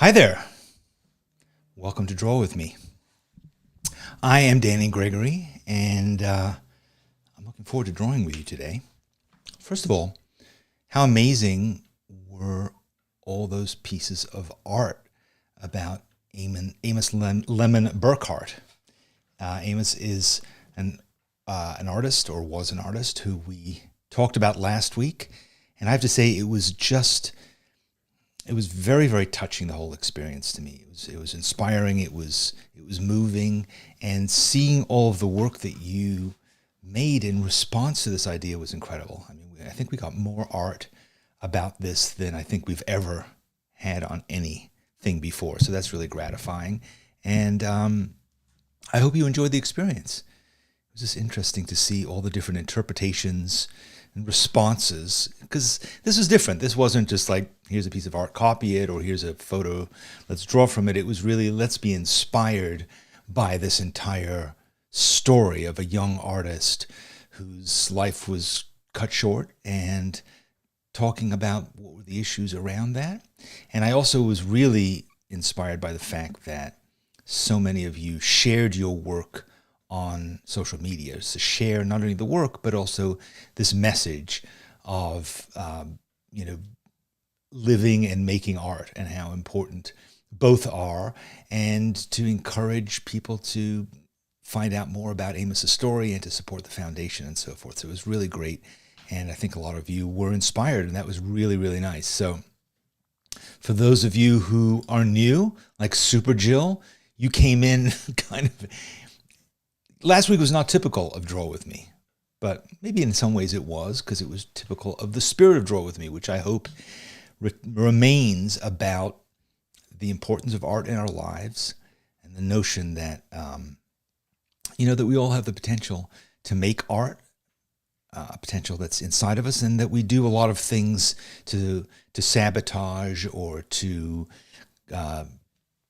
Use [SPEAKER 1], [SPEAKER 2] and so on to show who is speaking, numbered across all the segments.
[SPEAKER 1] Hi there. Welcome to Draw With Me. I am Danny Gregory, and I'm looking forward to drawing with you today. First of all, how amazing were all those pieces of art about Amos Lemon Burkhart. Amos is an artist, or was an artist, who we talked about last week, and I have to say it was very, very touching, the whole experience to me. It was inspiring, it was moving, and seeing all of the work that you made in response to this idea was incredible. I mean, I think we got more art about this than I think we've ever had on anything before. So that's really gratifying. And I hope you enjoyed the experience. It was just interesting to see all the different interpretations and responses, because this is different. This wasn't just like, here's a piece of art, copy it, or here's a photo, let's draw from it. It was really, let's be inspired by this entire story of a young artist whose life was cut short, and talking about what were the issues around that. And I also was really inspired by the fact that so many of you shared your work on social media, to share not only the work, but also this message of, living and making art, and how important both are, and to encourage people to find out more about Amos's story and to support the foundation and so forth. So it was really great. And I think a lot of you were inspired, and that was really, really nice. So for those of you who are new, like Super Jill, you came in kind of... Last week was not typical of Draw With Me, but maybe in some ways it was, because it was typical of the spirit of Draw With Me, which I hope remains about the importance of art in our lives, and the notion that, that we all have the potential to make art, a potential that's inside of us, and that we do a lot of things to sabotage or to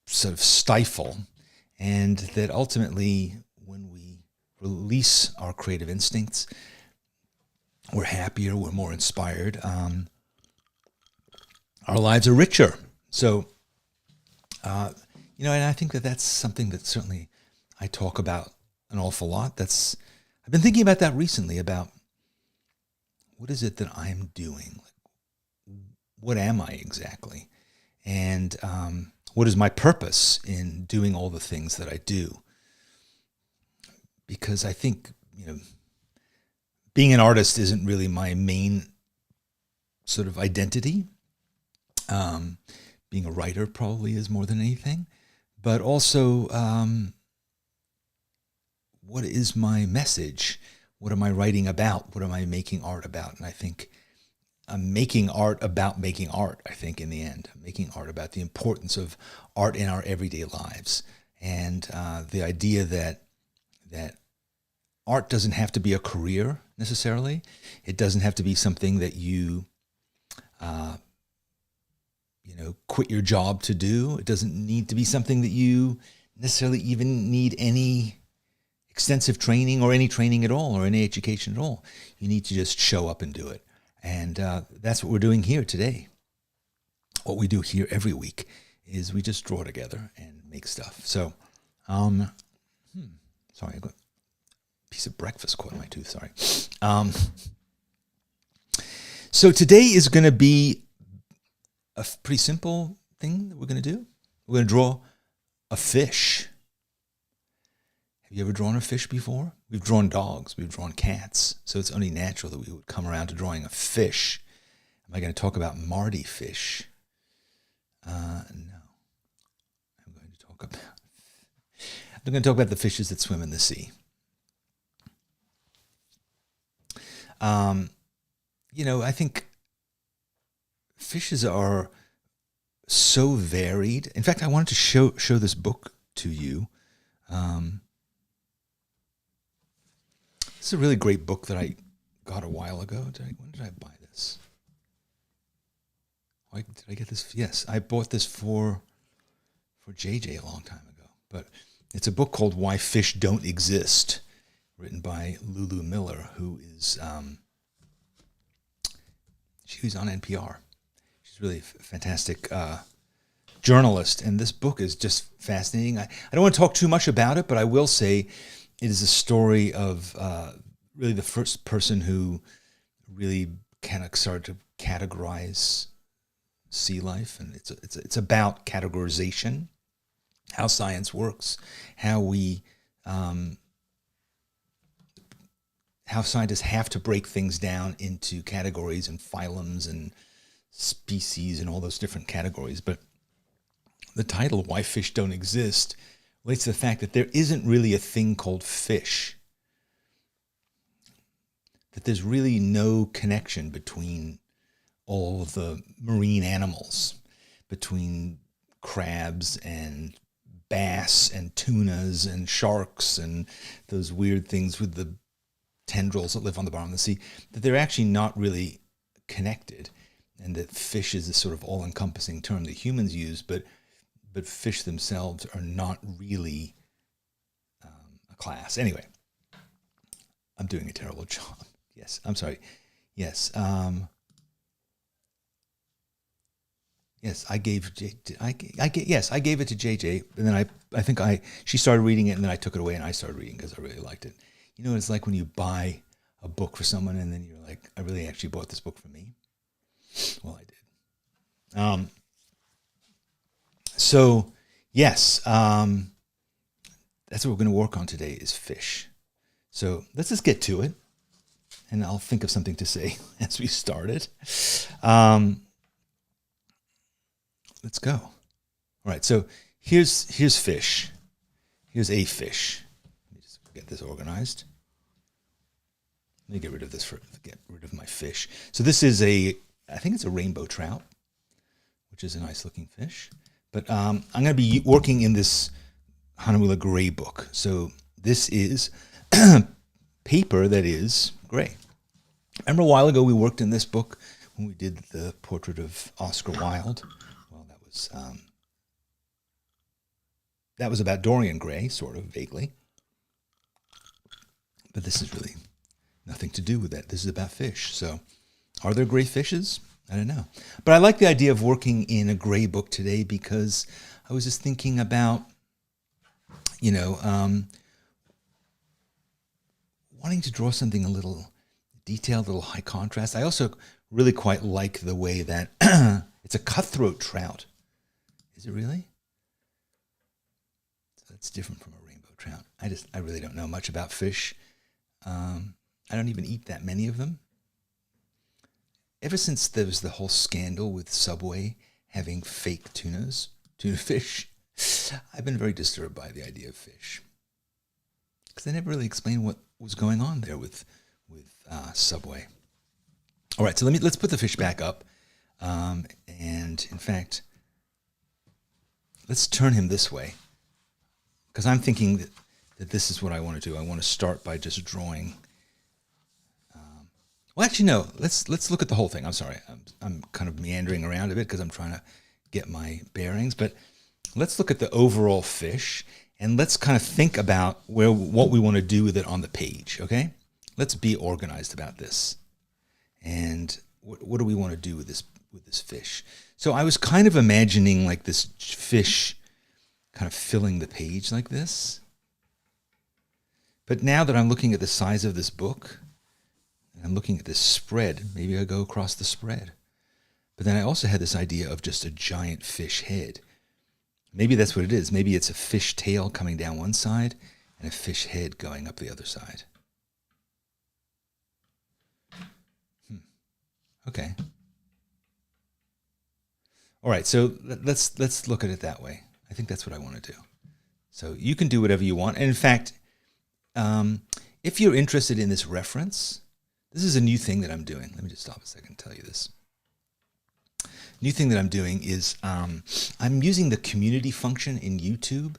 [SPEAKER 1] sort of stifle, and that ultimately, when we release our creative instincts, we're happier, we're more inspired, our lives are richer. So, and I think that that's something that certainly I talk about an awful lot. I've been thinking about that recently, about what is it that I'm doing? What am I exactly? And what is my purpose in doing all the things that I do? Because I think, being an artist isn't really my main sort of identity. Being a writer probably is more than anything. But also, what is my message? What am I writing about? What am I making art about? And I think I'm making art about making art, I think, in the end. I'm making art about the importance of art in our everyday lives. And the idea that art doesn't have to be a career necessarily. It doesn't have to be something that you, quit your job to do. It doesn't need to be something that you necessarily even need any extensive training, or any training at all, or any education at all. You need to just show up and do it. And that's what we're doing here today. What we do here every week is we just draw together and make stuff. So, sorry, I got a piece of breakfast caught in my tooth, sorry. So today is going to be a pretty simple thing that we're going to do. We're going to draw a fish. Have you ever drawn a fish before? We've drawn dogs, we've drawn cats, so it's only natural that we would come around to drawing a fish. Am I going to talk about Marty fish? No. I'm going to talk about the fishes that swim in the sea. I think fishes are so varied. In fact, I wanted to show this book to you. This is a really great book that I got a while ago. When did I buy this? Did I get this? Yes, I bought this for JJ a long time ago. But it's a book called Why Fish Don't Exist, written by Lulu Miller, who is she was on NPR. She's really a fantastic journalist, and this book is just fascinating. I don't want to talk too much about it, but I will say it is a story of really the first person who really kind of started to categorize sea life, and it's about categorization, how science works, how scientists have to break things down into categories and phylums and species and all those different categories. But the title, Why Fish Don't Exist, relates to the fact that there isn't really a thing called fish. That there's really no connection between all of the marine animals, between crabs and bass and tunas and sharks and those weird things with the tendrils that live on the bottom of the sea, that they're actually not really connected, and that fish is this sort of all-encompassing term that humans use, but fish themselves are not really a class. Anyway, I'm doing a terrible job. Yes, I'm sorry. Yes, yes, I gave it to JJ, and then I think she started reading it, and then I took it away, and I started reading because I really liked it. You know what it's like when you buy a book for someone, and then you're like, I really actually bought this book for me. Well, I did. So yes, that's what we're going to work on today is fish. So let's just get to it, and I'll think of something to say as we start it. Let's go. All right, so here's fish. Here's a fish. Let me just get this organized. Let me get rid of this get rid of my fish. So this is I think it's a rainbow trout, which is a nice looking fish. But I'm going to be working in this Hahnemühle gray book. So this is paper that is gray. Remember a while ago we worked in this book when we did the portrait of Oscar Wilde? Well, that was about Dorian Gray, sort of, vaguely. But this is really nothing to do with that. This is about fish. So are there gray fishes? I don't know. But I like the idea of working in a gray book today because I was just thinking about, wanting to draw something a little detailed, a little high contrast. I also really quite like the way that it's a cutthroat trout. Is it really? So that's different from a rainbow trout. I really don't know much about fish. I don't even eat that many of them. Ever since there was the whole scandal with Subway having fake tuna fish, I've been very disturbed by the idea of fish. Because they never really explained what was going on there with Subway. All right, so let's put the fish back up. And in fact, let's turn him this way. Because I'm thinking that this is what I want to do. I want to start by just drawing. Well, actually, no. Let's look at the whole thing. I'm sorry. I'm kind of meandering around a bit because I'm trying to get my bearings. But let's look at the overall fish, and let's kind of think about what we want to do with it on the page. Okay? Let's be organized about this. And what do we want to do with this fish? So I was kind of imagining like this fish kind of filling the page like this. But now that I'm looking at the size of this book, and I'm looking at this spread, maybe I go across the spread. But then I also had this idea of just a giant fish head. Maybe that's what it is. Maybe it's a fish tail coming down one side and a fish head going up the other side. Okay. All right, so let's look at it that way. I think that's what I want to do. So you can do whatever you want. And in fact, if you're interested in this reference, this is a new thing that I'm doing. Let me just stop a second and tell you this. New thing that I'm doing is I'm using the community function in YouTube.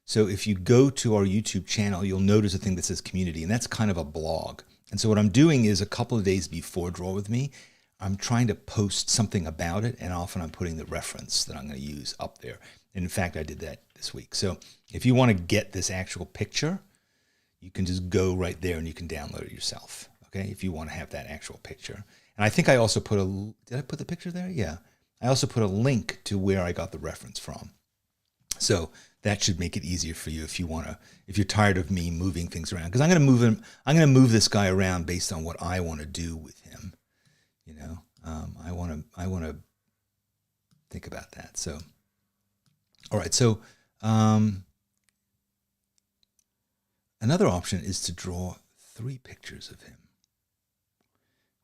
[SPEAKER 1] So if you go to our YouTube channel, you'll notice a thing that says community, and that's kind of a blog. And so what I'm doing is a couple of days before Draw With Me, I'm trying to post something about it, and often I'm putting the reference that I'm going to use up there. And in fact, I did that this week. So if you want to get this actual picture, you can just go right there and you can download it yourself, okay, if you want to have that actual picture. And I think I also did I put the picture there? Yeah. I also put a link to where I got the reference from. So that should make it easier for you if you're tired of me moving things around. Because I'm going to move this guy around based on what I want to do with him. You know, I want to think about that. So, all right. So, another option is to draw 3 pictures of him.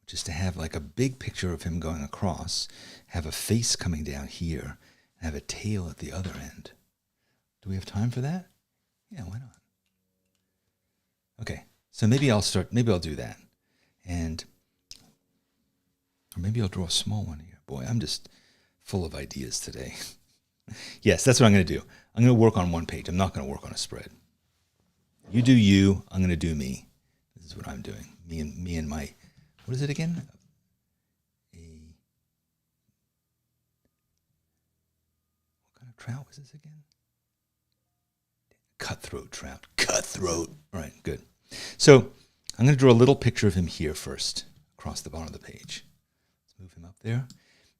[SPEAKER 1] Just to have like a big picture of him going across, have a face coming down here, and have a tail at the other end. Do we have time for that? Yeah, why not? Okay, so maybe I'll do that. Or maybe I'll draw a small one here. Boy, I'm just full of ideas today. Yes, that's what I'm going to do. I'm going to work on one page. I'm not going to work on a spread. You do you, I'm going to do me. This is what I'm doing. Me and my... What is it again? What kind of trout was this again? Cutthroat trout. Cutthroat. All right, good. So I'm going to draw a little picture of him here first, across the bottom of the page. Let's move him up there.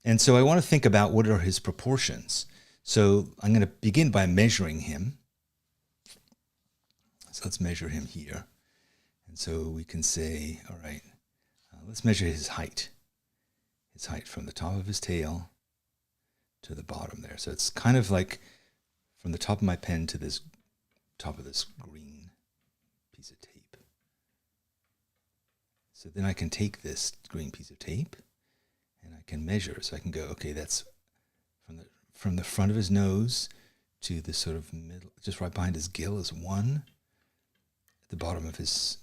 [SPEAKER 1] And so I want to think about what are his proportions. So I'm going to begin by measuring him. So let's measure him here. And so we can say, all right, let's measure his height. His height from the top of his tail to the bottom there. So it's kind of like from the top of my pen to this top of this green piece of tape. So then I can take this green piece of tape and I can measure. So I can go, okay, that's from the front of his nose to the sort of middle, just right behind his gill is 1. At the bottom of his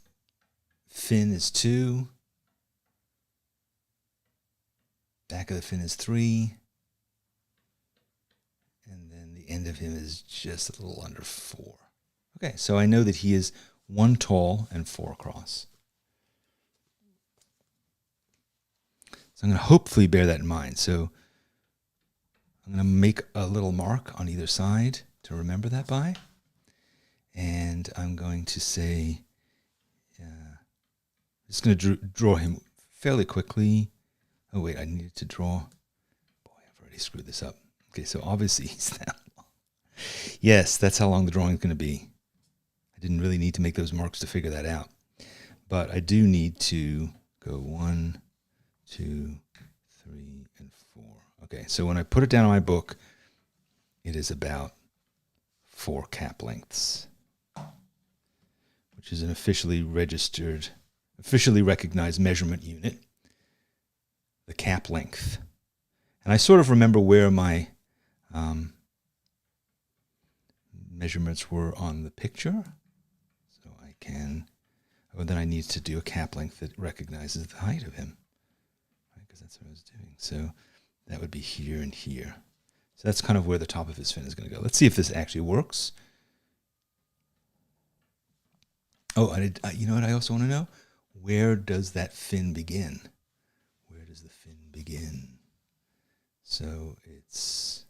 [SPEAKER 1] fin is 2. Back of the fin is 3. And then the end of him is just a little under 4. Okay, so I know that he is 1 tall and 4 across. So I'm going to hopefully bear that in mind. So I'm going to make a little mark on either side to remember that by. And I'm going to say, I'm just going to draw him fairly quickly. Oh, wait, I needed to draw. Boy, I've already screwed this up. Okay, so obviously he's that long. Yes, that's how long the drawing is going to be. I didn't really need to make those marks to figure that out. But I do need to go 1, 2, 3, and 4. Okay, so when I put it down on my book, it is about 4 cap lengths, which is an officially recognized measurement unit. The cap length. And I sort of remember where my measurements were on the picture. So I can, then I need to do a cap length that recognizes the height of him. Right? Because that's what I was doing. So that would be here and here. So that's kind of where the top of his fin is going to go. Let's see if this actually works. Oh, you know what I also want to know? Where does that fin begin? Where does the fin begin? So it's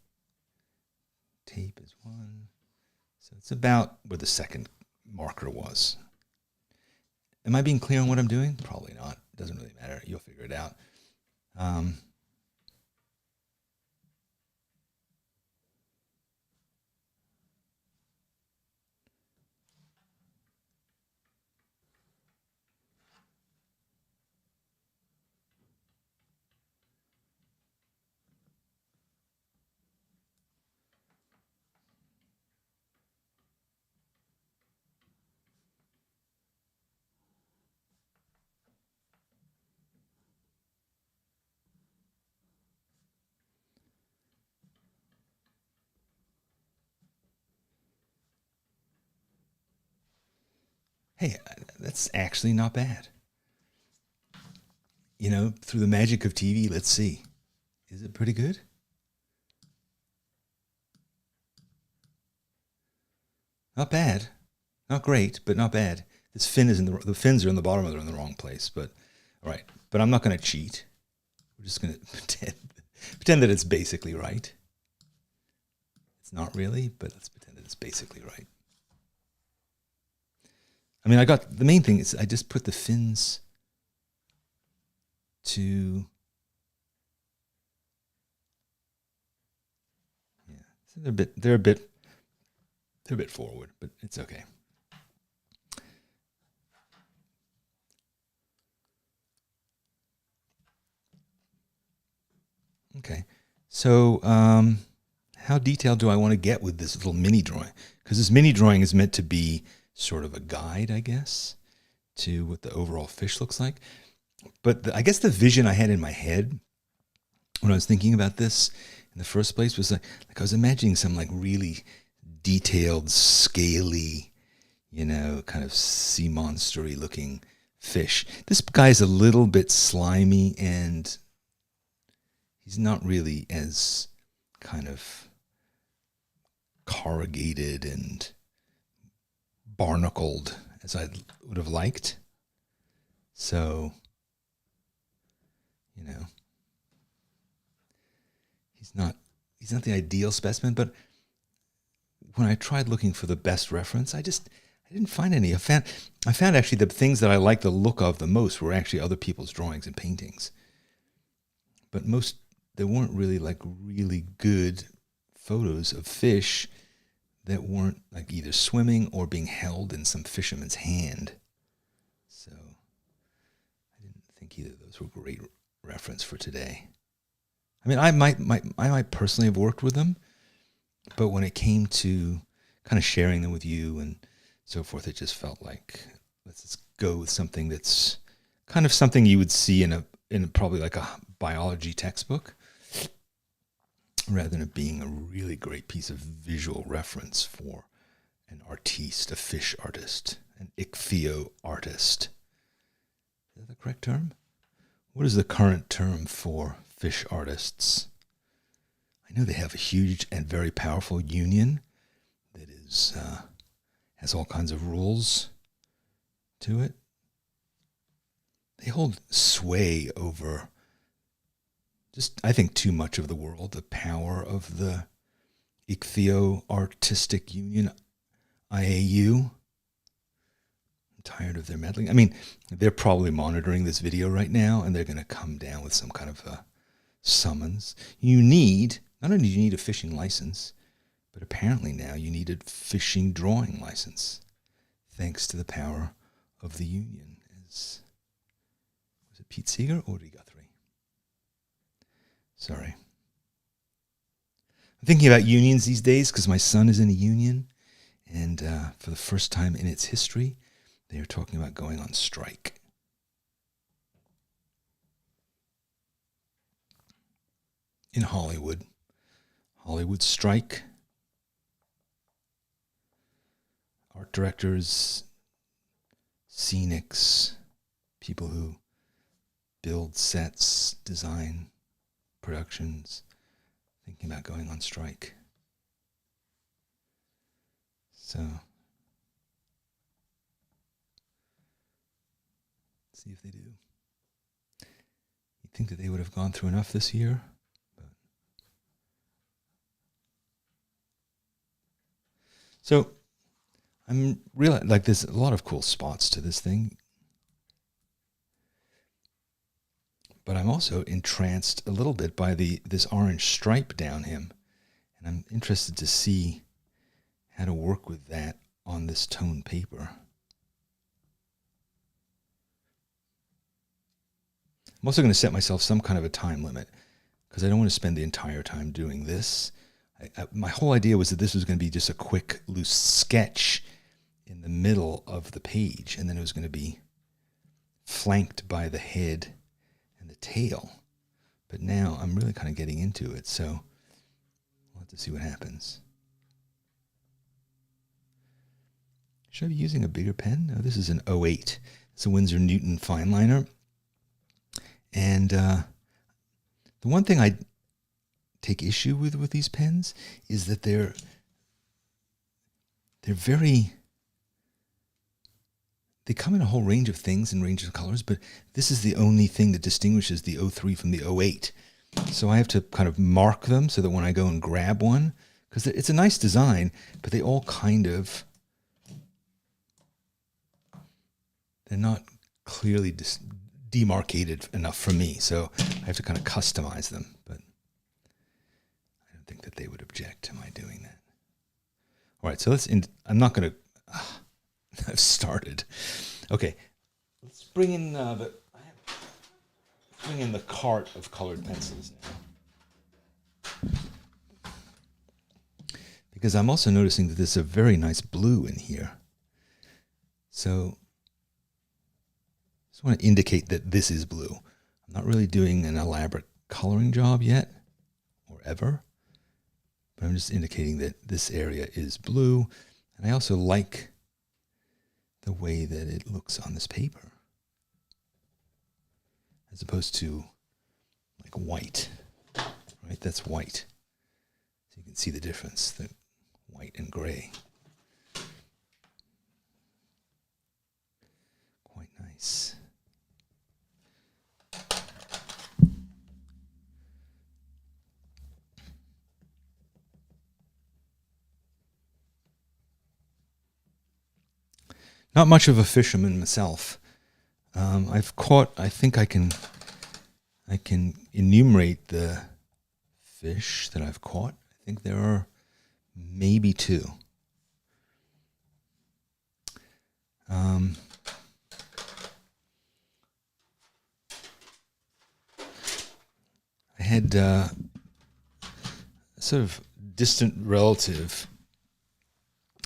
[SPEAKER 1] tape is 1. So it's about where the second marker was. Am I being clear on what I'm doing? Probably not. It doesn't really matter. You'll figure it out. Hey, that's actually not bad. You know, through the magic of TV, let's see. Is it pretty good? Not bad. Not great, but not bad. This fin is the fins are in the bottom, they're in the wrong place, but all right. But I'm not going to cheat. We're just going to pretend that it's basically right. It's not really, but let's pretend that it's basically right. I mean, the main thing is I just put the fins to they're a bit forward, but it's okay. Okay, so how detailed do I want to get with this little mini drawing? Because this mini drawing is meant to be sort of a guide, I guess, to what the overall fish looks like. But I guess the vision I had in my head when I was thinking about this in the first place was like I was imagining some like really detailed, scaly, kind of sea monstery looking fish. This guy's a little bit slimy, and he's not really as kind of corrugated and barnacled as I would have liked. So, he's not the ideal specimen, but when I tried looking for the best reference, I didn't find any. I found actually the things that I liked the look of the most were actually other people's drawings and paintings. But there weren't really like really good photos of fish that weren't like either swimming or being held in some fisherman's hand. So I didn't think either of those were great reference for today. I mean, I might personally have worked with them, but when it came to kind of sharing them with you and so forth, it just felt like let's just go with something that's kind of something you would see in probably like a biology textbook, rather than it being a really great piece of visual reference for an artiste, a fish artist, an ichthyo artist. Is that the correct term? What is the current term for fish artists? I know they have a huge and very powerful union that has all kinds of rules to it. They hold sway over just, I think, too much of the world. The power of the Ichthyo Artistic Union, IAU. I'm tired of their meddling. I mean, they're probably monitoring this video right now, and they're going to come down with some kind of a summons. Not only do you need a fishing license, but apparently now you need a fishing drawing license, thanks to the power of the union. Was it Pete Seeger or Uri Guthrie? Sorry. I'm thinking about unions these days because my son is in a union, and for the first time in its history, they are talking about going on strike. In Hollywood strike. Art directors, scenics, people who build sets, design productions, thinking about going on strike. So, let's see if they do. You'd think that they would have gone through enough this year. So I'm really like there's a lot of cool spots to this thing, but I'm also entranced a little bit by this orange stripe down him, and I'm interested to see how to work with that on this tone paper. I'm also going to set myself some kind of a time limit because I don't want to spend the entire time doing this. My whole idea was that this was going to be just a quick, loose sketch in the middle of the page, and then it was going to be flanked by the head and the tail. But now I'm really kind of getting into it, so we'll have to see what happens. Should I be using a bigger pen? No, this is an 08. It's a Winsor and Newton fine liner. And the one thing I take issue with these pens is that they're very, they come in a whole range of things and range of colors, but this is the only thing that distinguishes the 03 from the 08. So I have to kind of mark them so that when I go and grab one, because it's a nice design, but they all kind of, they're not clearly demarcated enough for me. So I have to kind of customize them, but I don't think that they would object to my doing that. All right, so I'm not going to, I've started. Okay, let's bring in the cart of colored pencils now. Because I'm also noticing that there's a very nice blue in here. So I just want to indicate that this is blue. I'm not really doing an elaborate coloring job yet, or ever. But I'm just indicating that this area is blue. And I also like the way that it looks on this paper, as opposed to like white, right? That's white. So you can see the difference, the white and gray. Quite nice. Not much of a fisherman myself. I've caught, I think I can enumerate the fish that I've caught. I think there are maybe 2. I had a sort of distant relative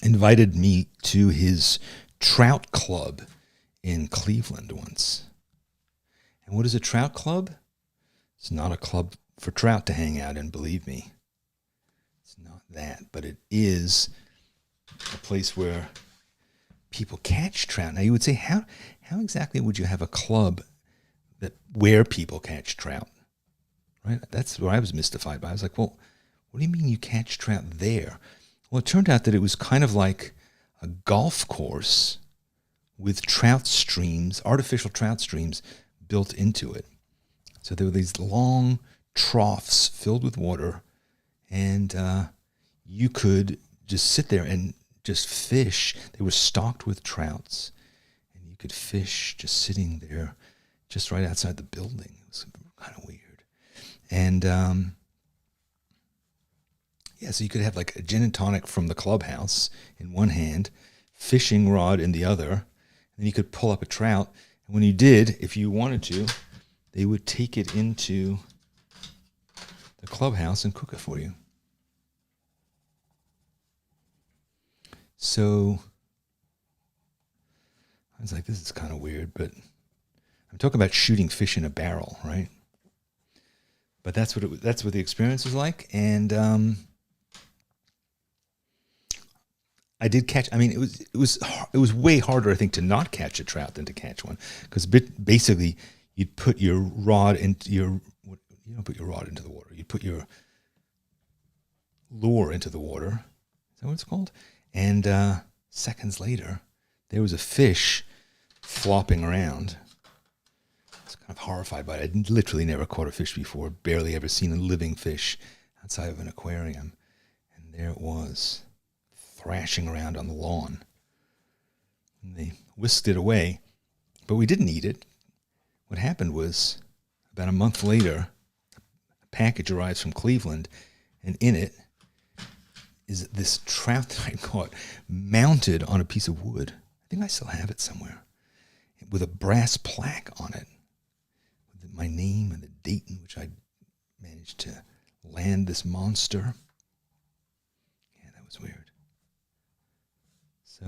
[SPEAKER 1] invited me to his trout club in Cleveland once. And what is a trout club? It's not a club for trout to hang out in, believe me. It's not that, but it is a place where people catch trout. Now you would say, how exactly would you have a club where people catch trout? Right? That's what I was mystified by. I was like, well, what do you mean you catch trout there? Well, it turned out that it was kind of like a golf course with trout streams, artificial trout streams built into it. So there were these long troughs filled with water, and you could just sit there and just fish. They were stocked with trouts, and you could fish just sitting there, just right outside the building. It was kind of weird. And so you could have like a gin and tonic from the clubhouse in one hand, fishing rod in the other, and you could pull up a trout. And when you did, if you wanted to, they would take it into the clubhouse and cook it for you. So I was like, this is kind of weird, but I'm talking about shooting fish in a barrel, right? But that's what the experience was like, and I did catch. I mean, it was way harder, I think, to not catch a trout than to catch one, because basically you'd put your rod into you don't put your rod into the water. You put your lure into the water. Is that what it's called? And seconds later, there was a fish flopping around. I was kind of horrified by it. I'd literally never caught a fish before, barely ever seen a living fish outside of an aquarium. And there it was, thrashing around on the lawn. And they whisked it away, but we didn't eat it. What happened was, about a month later, a package arrives from Cleveland, and in it is this trout that I caught mounted on a piece of wood. I think I still have it somewhere, with a brass plaque on it, with my name and the date in which I managed to land this monster. Yeah, that was weird. So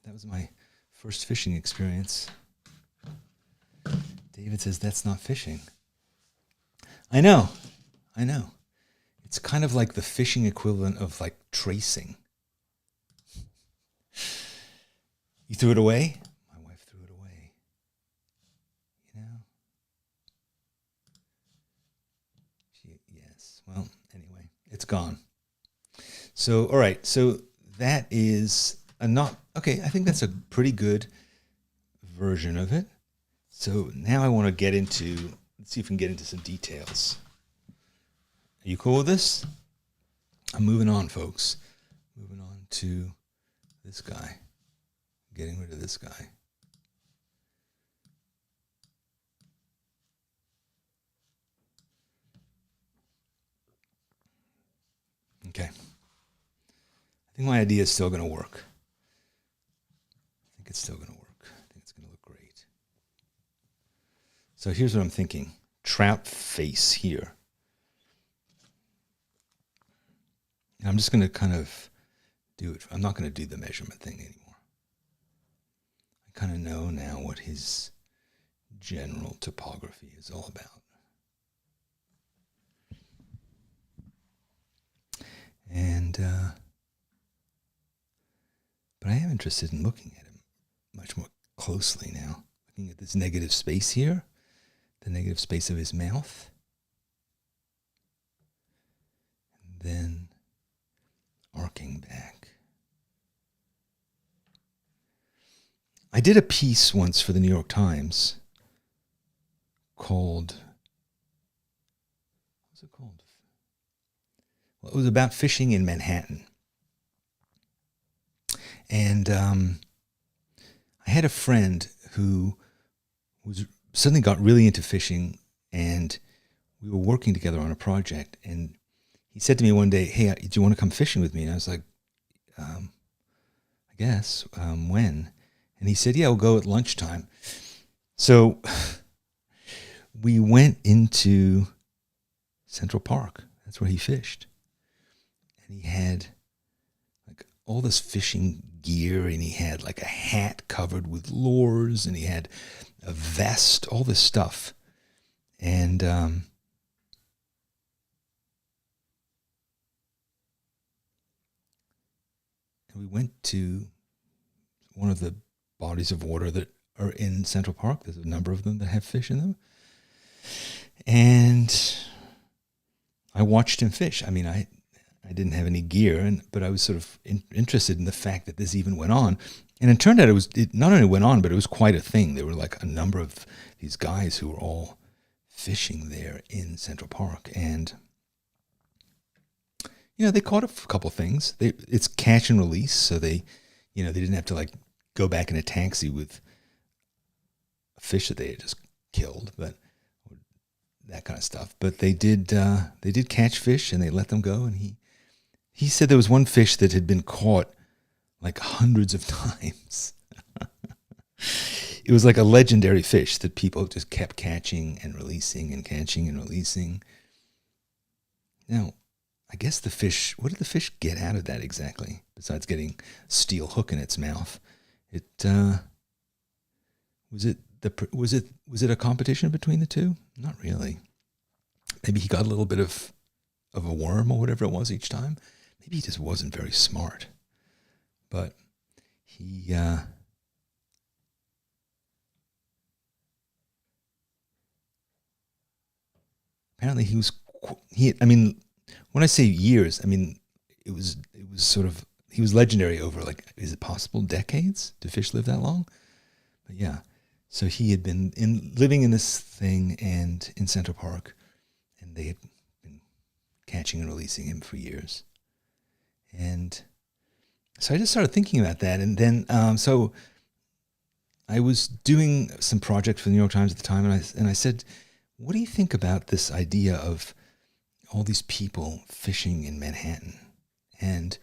[SPEAKER 1] that was my first fishing experience. David says that's not fishing. I know. It's kind of like the fishing equivalent of like tracing. You threw it away? My wife threw it away. You know? Yes. Well, anyway, it's gone. So, all right. So that is okay, I think that's a pretty good version of it. So now I want to let's see if we can get into some details. Are you cool with this? I'm moving on, folks. Moving on to this guy. Getting rid of this guy. Okay. I think my idea is still going to work. I think it's still going to work. I think it's going to look great. So here's what I'm thinking. Trout face here. And I'm just going to kind of do it. I'm not going to do the measurement thing anymore. I kind of know now what his general topography is all about. And, but I am interested in looking at him much more closely now. Looking at this negative space here, the negative space of his mouth. And then arcing back. I did a piece once for the New York Times called, what was it called? Well, it was about fishing in Manhattan. And I had a friend who suddenly got really into fishing, and we were working together on a project, and he said to me one day, "Hey, do you want to come fishing with me?" And I was like, I guess, when? And he said, "Yeah, we'll go at lunchtime." So we went into Central Park. That's where he fished. And he had like all this fishing gear, and he had like a hat covered with lures, and he had a vest, all this stuff. And we went to one of the bodies of water that are in Central Park. There's a number of them that have fish in them. And I watched him fish. I mean, I didn't have any gear, but I was sort of interested in the fact that this even went on. And it turned out it not only went on, but it was quite a thing. There were like a number of these guys who were all fishing there in Central Park. And, they caught a couple things. It's catch and release, so they didn't have to like go back in a taxi with a fish that they had just killed, but that kind of stuff. But they did catch fish, and they let them go. And he said there was one fish that had been caught like hundreds of times. It was like a legendary fish that people just kept catching and releasing and catching and releasing. Now, I guess what did the fish get out of that exactly? Besides getting a steel hook in its mouth, was it a competition between the two? Not really. Maybe he got a little bit of a worm or whatever it was each time. Maybe he just wasn't very smart. But he apparently when I say years, it was sort of, he was legendary over, like, is it possible decades? Do fish live that long? But yeah, so he had been living in this thing and in Central Park, and they had been catching and releasing him for years. And so I just started thinking about that. And then, so I was doing some project for the New York Times at the time, and I said, what do you think about this idea of all these people fishing in Manhattan? And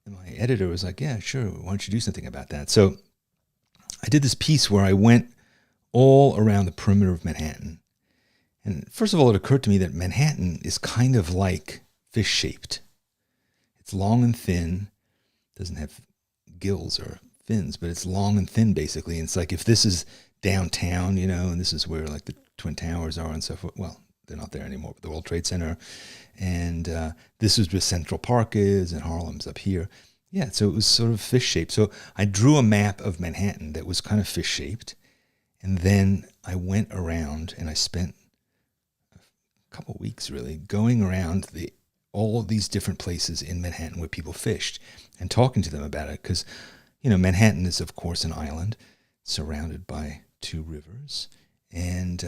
[SPEAKER 1] my editor was like, yeah, sure, why don't you do something about that? So I did this piece where I went all around the perimeter of Manhattan. And first of all, it occurred to me that Manhattan is kind of like fish-shaped. It's long and thin, doesn't have gills or fins, but it's long and thin, basically. And it's like, if this is downtown, and this is where like the Twin Towers are and so forth. Well, they're not there anymore, but the World Trade Center. And this is where Central Park is, and Harlem's up here. Yeah, so it was sort of fish-shaped. So I drew a map of Manhattan that was kind of fish-shaped. And then I went around, and I spent a couple weeks, really, going around all of these different places in Manhattan where people fished and talking to them about it. Because, Manhattan is, of course, an island surrounded by two rivers. And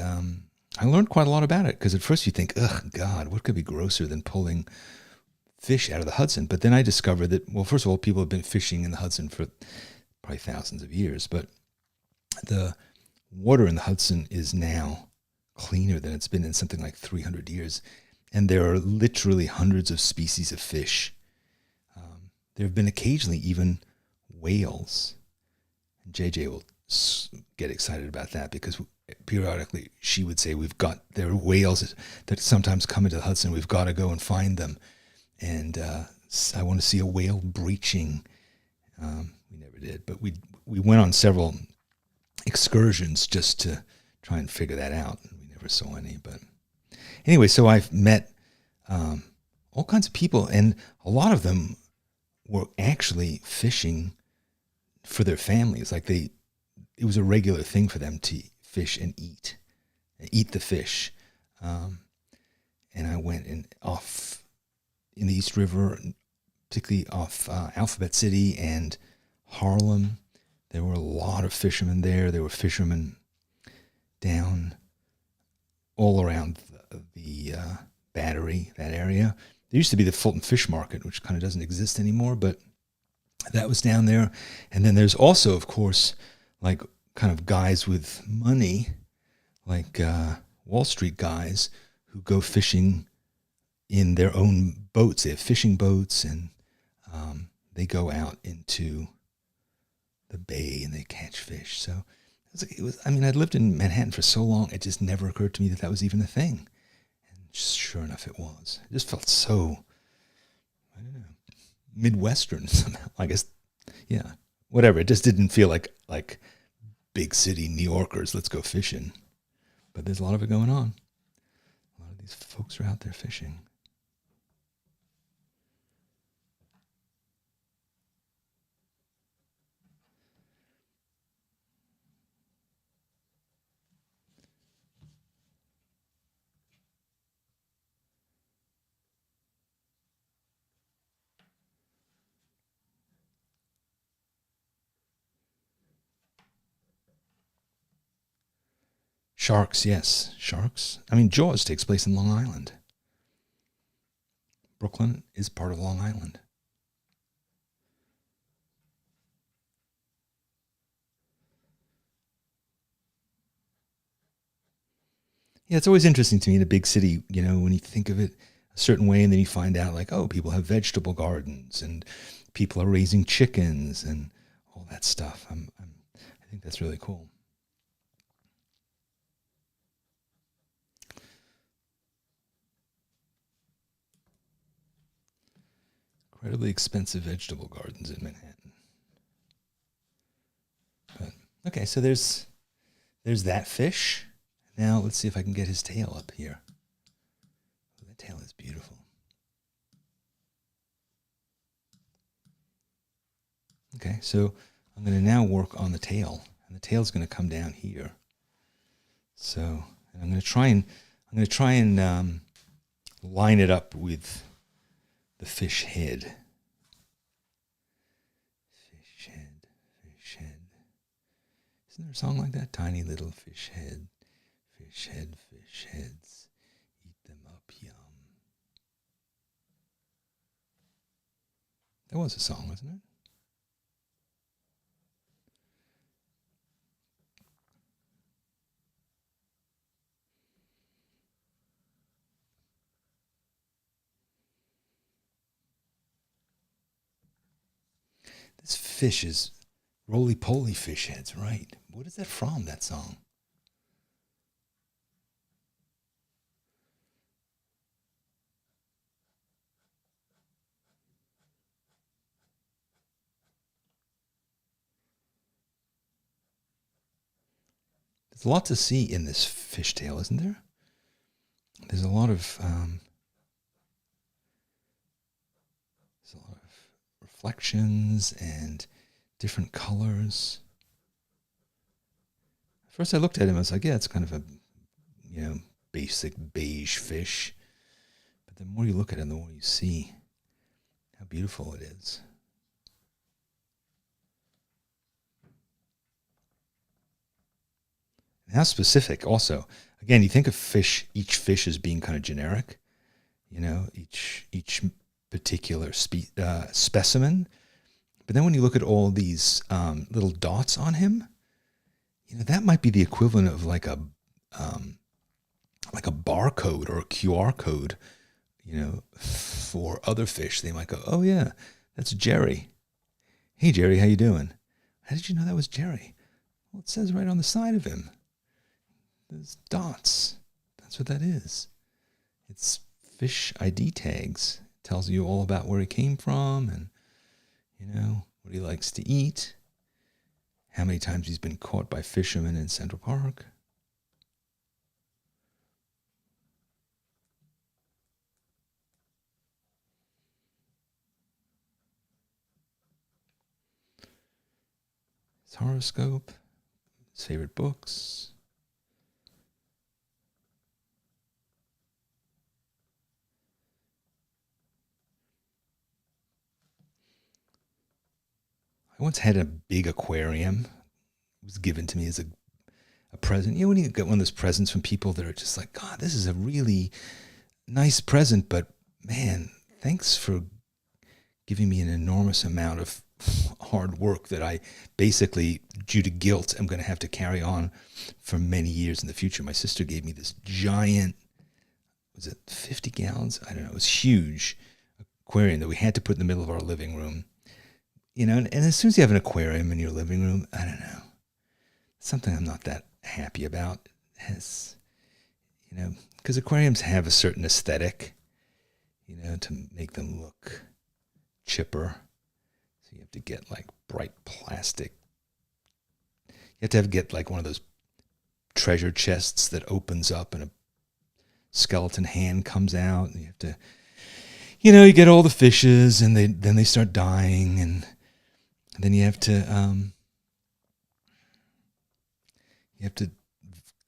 [SPEAKER 1] I learned quite a lot about it, because at first you think, ugh, God, what could be grosser than pulling fish out of the Hudson? But then I discovered that, well, first of all, people have been fishing in the Hudson for probably thousands of years, but the water in the Hudson is now cleaner than it's been in something like 300 years. And there are literally hundreds of species of fish. There have been occasionally even whales. And JJ will get excited about that because periodically she would say, there are whales that sometimes come into the Hudson. We've got to go and find them. And I want to see a whale breaching. We never did, but we went on several excursions just to try and figure that out. We never saw any, but anyway, so I've met all kinds of people, and a lot of them were actually fishing for their families. Like it was a regular thing for them to fish and eat the fish. And I went off in the East River, particularly off Alphabet City and Harlem. There were a lot of fishermen there. There were fishermen down all around the Battery, that area. There used to be the Fulton Fish Market, which kind of doesn't exist anymore, but that was down there. And then there's also, of course, like kind of guys with money, like Wall Street guys who go fishing in their own boats. They have fishing boats, and they go out into the bay and they catch fish. So I'd lived in Manhattan for so long, it just never occurred to me that was even a thing. And sure enough, it was. It just felt so, I don't know, Midwestern somehow. I guess, yeah, whatever. It just didn't feel like big city New Yorkers, let's go fishing. But there's a lot of it going on. A lot of these folks are out there fishing. Sharks, yes. Sharks. I mean, Jaws takes place in Long Island. Brooklyn is part of Long Island. Yeah, it's always interesting to me in a big city, when you think of it a certain way and then you find out like, oh, people have vegetable gardens and people are raising chickens and all that stuff. I think that's really cool. Incredibly expensive vegetable gardens in Manhattan. But okay, so there's that fish. Now let's see if I can get his tail up here. Oh, that tail is beautiful. Okay, so I'm going to now work on the tail, and the tail's going to come down here. So and I'm going to try and line it up with the fish head. Fish head, fish head. Isn't there a song like that? Tiny little fish head, fish heads, eat them up, yum. That was a song, wasn't it? This fish is roly-poly fish heads, right? What is that from, that song? There's a lot to see in this fishtail, isn't there? There's a lot of reflections and different colors. At first I looked at him, I was like, yeah, it's kind of a, basic beige fish. But the more you look at it, the more you see how beautiful it is. And how specific also. Again, you think of each fish as being kind of generic, each particular specimen. But then when you look at all these little dots on him, that might be the equivalent of like a barcode or a QR code for other fish, they might go, oh yeah, that's Jerry. Hey Jerry, how you doing? How did you know that was Jerry? Well, it says right on the side of him. There's dots. That's what that is. It's fish ID tags. It tells you all about where he came from and, what he likes to eat, how many times he's been caught by fishermen in Central Park. His horoscope, his favorite books. I once had a big aquarium. It was given to me as a present. When you get one of those presents from people that are just like, God, this is a really nice present, but man, thanks for giving me an enormous amount of hard work that I basically, due to guilt, am going to have to carry on for many years in the future. My sister gave me this giant, was it 50 gallons? I don't know. It was huge aquarium that we had to put in the middle of our living room. And as soon as you have an aquarium in your living room, I don't know, something I'm not that happy about. Because aquariums have a certain aesthetic, to make them look chipper. So you have to get like bright plastic. You have to get like one of those treasure chests that opens up and a skeleton hand comes out, and you have to, you get all the fishes, and then they start dying, and then you have to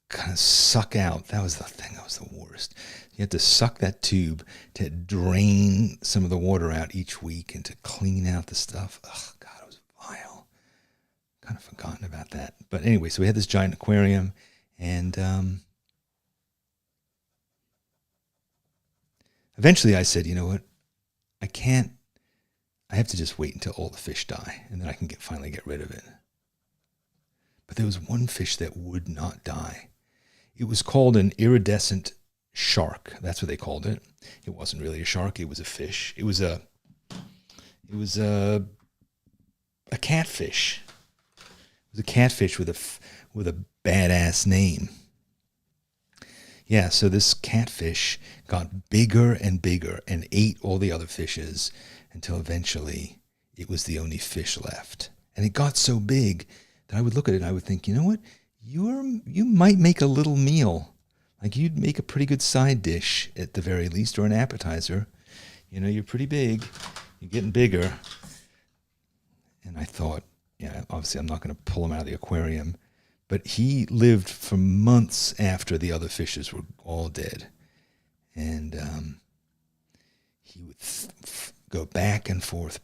[SPEAKER 1] kind of suck out. That was the thing. That was the worst. You had to suck that tube to drain some of the water out each week and to clean out the stuff. Oh, God, it was vile. Kind of forgotten about that. But anyway, so we had this giant aquarium, and eventually I said, you know what? I have to just wait until all the fish die, and then I can finally get rid of it. But there was one fish that would not die. It was called an iridescent shark. That's what they called it. It wasn't really a shark. It was a fish. It was a catfish. It was a catfish with a badass name. Yeah, so this catfish got bigger and bigger and ate all the other fishes until eventually it was the only fish left. And it got so big that I would look at it and I would think, you know what? You might make a little meal. Like you'd make a pretty good side dish at the very least, or an appetizer. You're pretty big. You're getting bigger. And I thought, yeah, obviously I'm not going to pull him out of the aquarium. But he lived for months after the other fishes were all dead. And he would go back and forth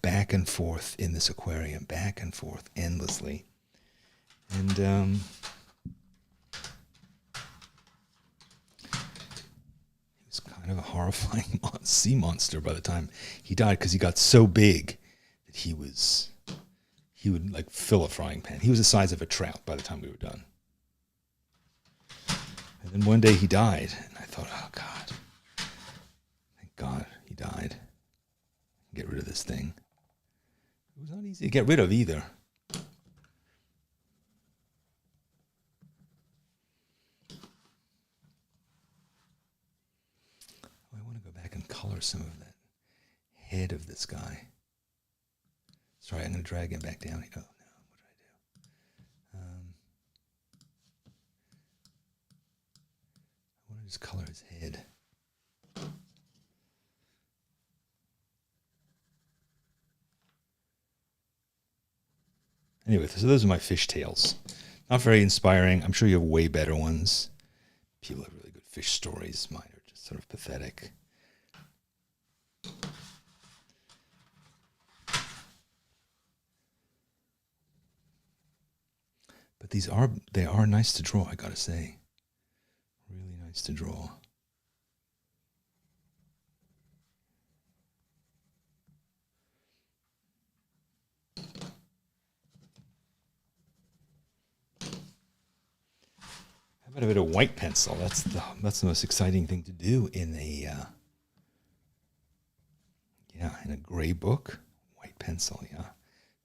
[SPEAKER 1] in this aquarium, back and forth endlessly. And he was kind of a horrifying sea monster by the time he died, because he got so big that he would like fill a frying pan. He was the size of a trout by the time we were done. And then one day he died, and I thought, oh God, thank God he died. Get rid of this thing. It was not easy to get rid of either. I want to go back and color some of that head of this guy. Sorry, I'm going to drag him back down. Oh, no, what did I do? I want to just color his head. Anyway, so those are my fish tales. Not very inspiring. I'm sure you have way better ones. People have really good fish stories. Mine are just sort of pathetic. But they are nice to draw, I gotta say. Really nice to draw. How about a bit of white pencil? That's the most exciting thing to do in a Yeah, in a gray book, white pencil. Yeah,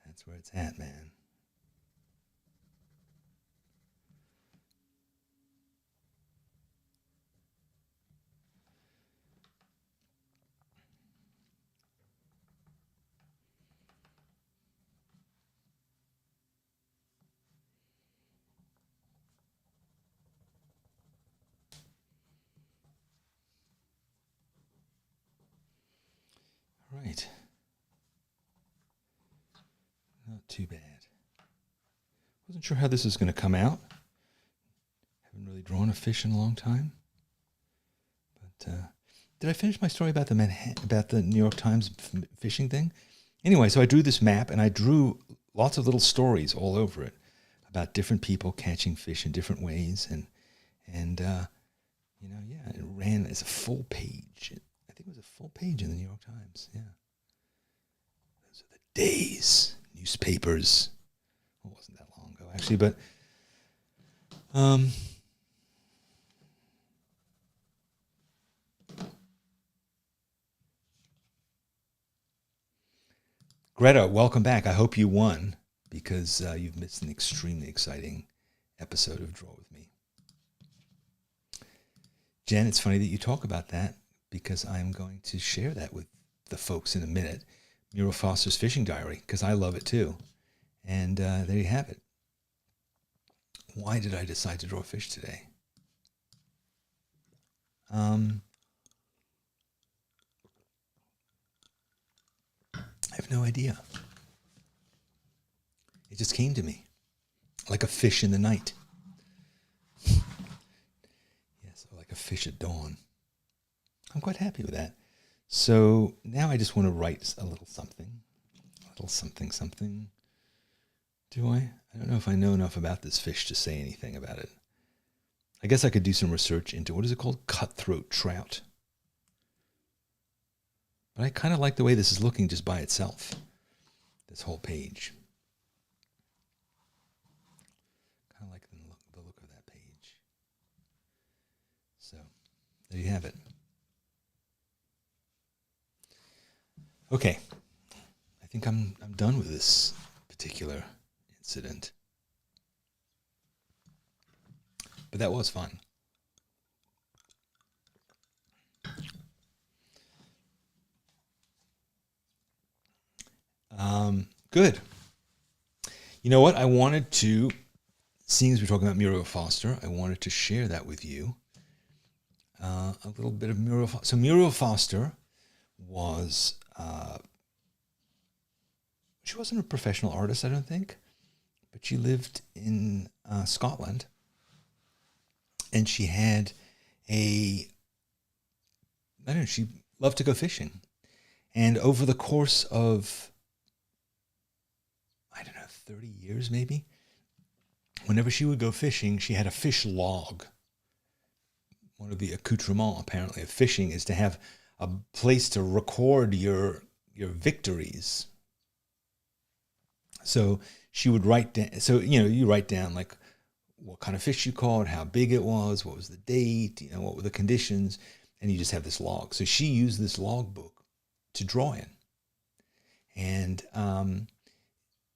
[SPEAKER 1] that's where it's at, man. Right. Not too bad. Wasn't sure how this is going to come out. Haven't really drawn a fish in a long time. But did I finish my story about the New York Times fishing thing? Anyway, so I drew this map, and I drew lots of little stories all over it about different people catching fish in different ways, and yeah, it ran as a full page. I think it was a full page in the New York Times. Yeah, those are the days. Newspapers. Well, it wasn't that long ago, actually, but Greta, welcome back. I hope you won, because you've missed an extremely exciting episode of Draw With Me. Jen, it's funny that you talk about that, because I'm going to share that with the folks in a minute. Muriel Foster's fishing diary, because I love it too. And there you have it. Why did I decide to draw fish today? I have no idea. It just came to me like a fish in the night. Yes, or like a fish at dawn. I'm quite happy with that. So now I just want to write a little something. Do I? I don't know if I know enough about this fish to say anything about it. I guess I could do some research into, what is it called? Cutthroat trout. But I kind of like the way this is looking just by itself, this whole page. Kind of like the look of that page. So there you have it. Okay, I think I'm done with this particular incident. But that was fun. Good. You know what? I wanted to, seeing as we're talking about Muriel Foster, I wanted to share that with you. A little bit of Muriel Foster. So Muriel Foster was, she wasn't a professional artist, I don't think, but she lived in Scotland, and she had she loved to go fishing. And over the course of, 30 years maybe, whenever she would go fishing, she had a fish log. One of the accoutrements, apparently, of fishing is to have a place to record your victories. So she would write down, you write down like what kind of fish you caught, how big it was, what was the date, what were the conditions, and you just have this log. So she used this log book to draw in. And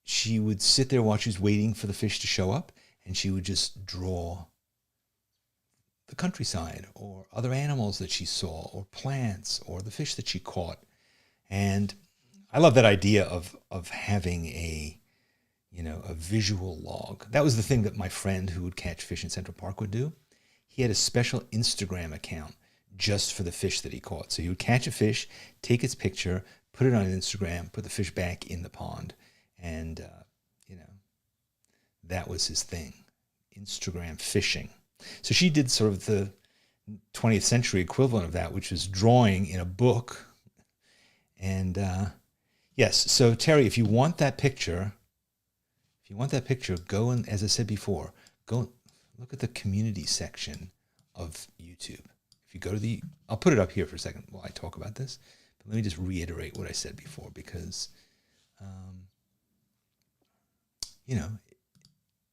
[SPEAKER 1] she would sit there while she was waiting for the fish to show up, and she would just draw the countryside or other animals that she saw or plants or the fish that she caught. And I love that idea of having a visual log. That was the thing that my friend who would catch fish in Central Park would do. He had a special Instagram account just for the fish that he caught. So he would catch a fish, take its picture, put it on Instagram, put the fish back in the pond. And, that was his thing, Instagram fishing. So she did sort of the 20th century equivalent of that, which was drawing in a book. And yes, so Terry, if you want that picture, go and, as I said before, go look at the community section of YouTube. If you go to I'll put it up here for a second while I talk about this, but let me just reiterate what I said before, because,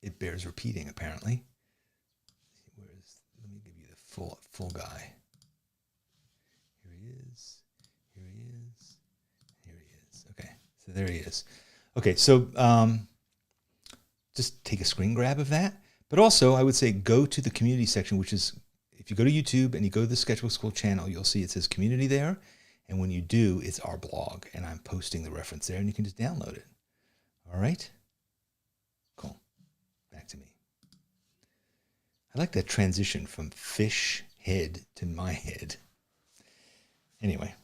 [SPEAKER 1] it bears repeating, apparently. Let me give you the full guy. Here he is. So there he is. Okay, so just take a screen grab of that. But also, I would say go to the community section, which is, if you go to YouTube and you go to the Sketchbook School channel, you'll see it says community there. And when you do, it's our blog. And I'm posting the reference there, and you can just download it. All right? Cool. Back to me. I like that transition from fish head to my head. Anyway.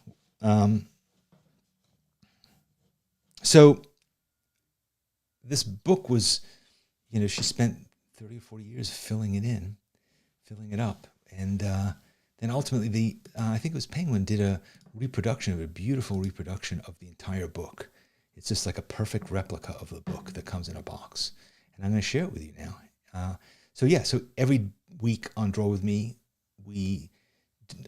[SPEAKER 1] So this book was, you know, she spent 30 or 40 years filling it up. And then ultimately, I think it was Penguin did a beautiful reproduction of the entire book. It's just like a perfect replica of the book that comes in a box. And I'm going to share it with you now. So every week on Draw With Me,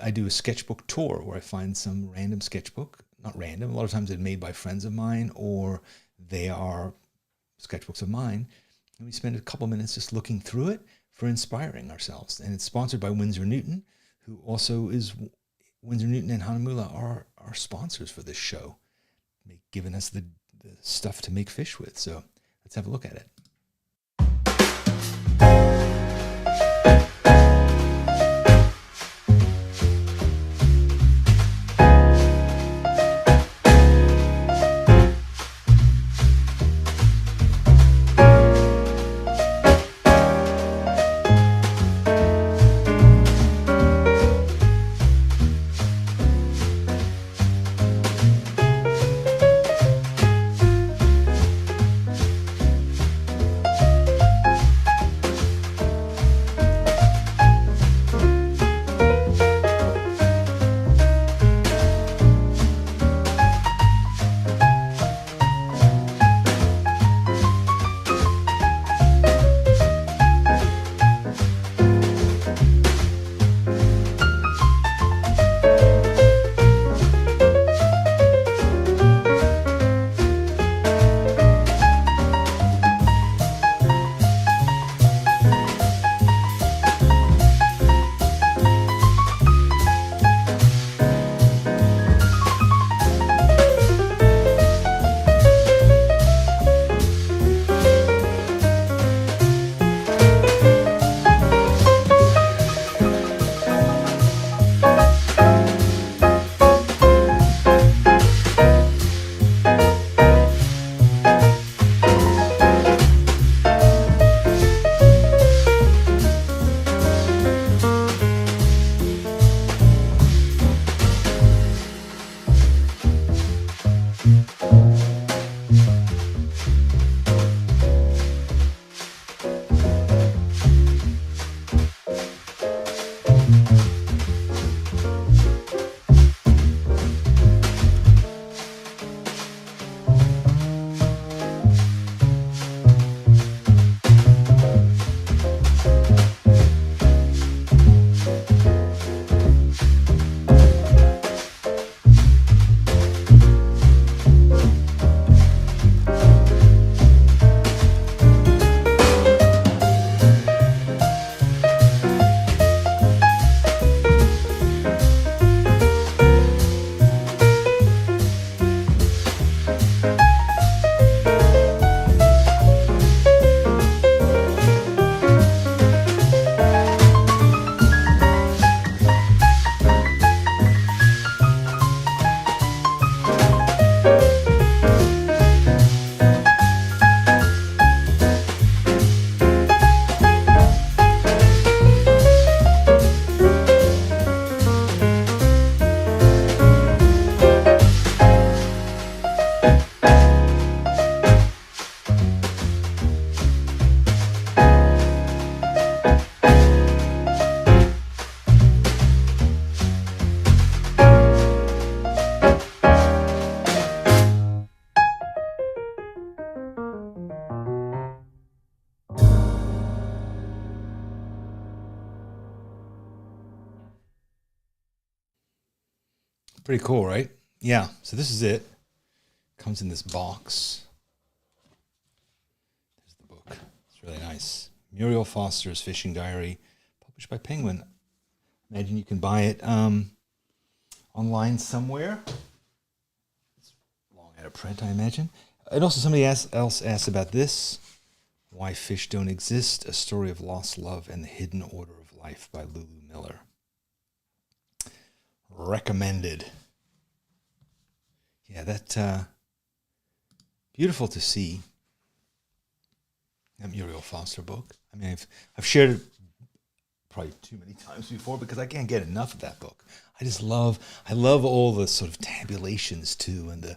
[SPEAKER 1] I do a sketchbook tour where I find some random sketchbook. Not random, a lot of times they're made by friends of mine, or they are sketchbooks of mine. And we spend a couple minutes just looking through it for inspiring ourselves. And it's sponsored by Winsor and Newton, who also is, Winsor and Newton and Hahnemühle are sponsors for this show, giving us the stuff to make fish with. So let's have a look at it. Pretty cool, right? Yeah, so this is it. Comes in this box. There's the book. It's really nice. Muriel Foster's Fishing Diary, published by Penguin. Imagine you can buy it online somewhere. It's long Out of print, I imagine. And also somebody else asked about this. Why Fish Don't Exist, A Story of Lost Love and the Hidden Order of Life by Lulu Miller. Recommended. Yeah, that beautiful to see. That Muriel Foster book. I mean, I've shared it probably too many times before because I can't get enough of that book. I love all the sort of tabulations too, and the,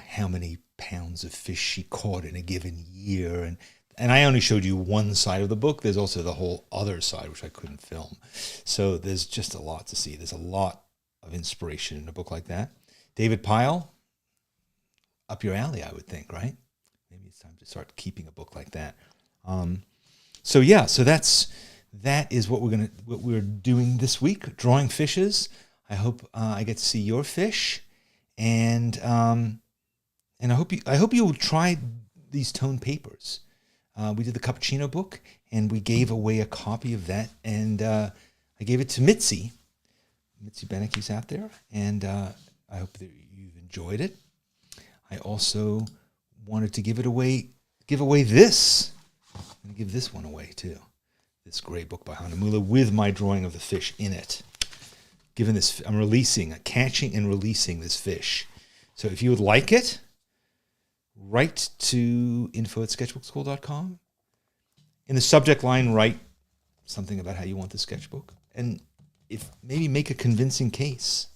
[SPEAKER 1] how many pounds of fish she caught in a given year. And I only showed you one side of the book. There's also the whole other side, which I couldn't film. So there's just a lot to see. There's a lot of inspiration in a book like that. David Pyle, up your alley, I would think, right? Maybe it's time to start keeping a book like that. So that is what we're doing this week, drawing fishes. I hope I get to see your fish, and I hope you will try these tone papers. We did the cappuccino book, and we gave away a copy of that, and I gave it to Mitzi. Mitzi Benecke's out there, and I hope that you've enjoyed it. I also wanted to give away this. I'm going to give this one away too. This great book by Hahnemühle with my drawing of the fish in it. I'm catching and releasing this fish. So if you would like it, write to info@sketchbookschool.com. In the subject line, write something about how you want the sketchbook. And maybe make a convincing case.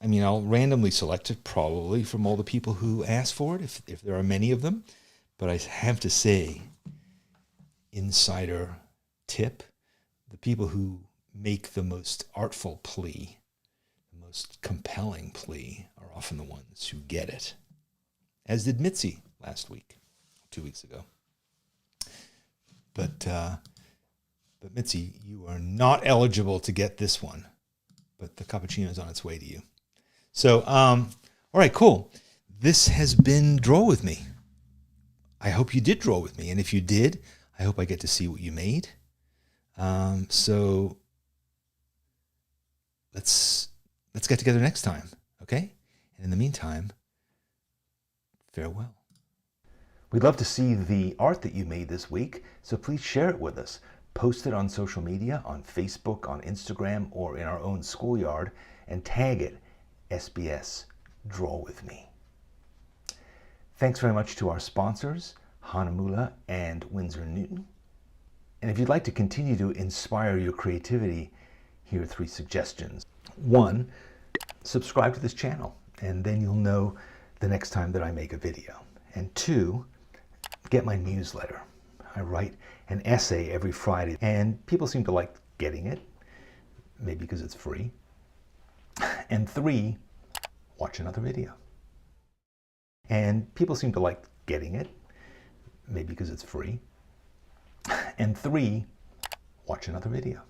[SPEAKER 1] I mean, I'll randomly select it probably from all the people who ask for it, if there are many of them. But I have to say, insider tip, the people who make the most artful plea, the most compelling plea, are often the ones who get it. As did Mitzi last week, 2 weeks ago. But Mitzi, you are not eligible to get this one, but the cappuccino is on its way to you. So, all right, cool. This has been Draw With Me. I hope you did draw with me, and if you did, I hope I get to see what you made. So let's get together next time, okay? And in the meantime, farewell. We'd love to see the art that you made this week, so please share it with us. Post it on social media, on Facebook, on Instagram, or in our own schoolyard, and tag it SBS Draw With Me. Thanks very much to our sponsors, Hahnemühle and Winsor and Newton. And if you'd like to continue to inspire your creativity, here are 3 suggestions. 1, subscribe to this channel, and then you'll know the next time that I make a video. And 2, get my newsletter. I write an essay every Friday, and people seem to like getting it, maybe because it's free. And 3, watch another video. And people seem to like getting it, maybe because it's free. And 3, watch another video.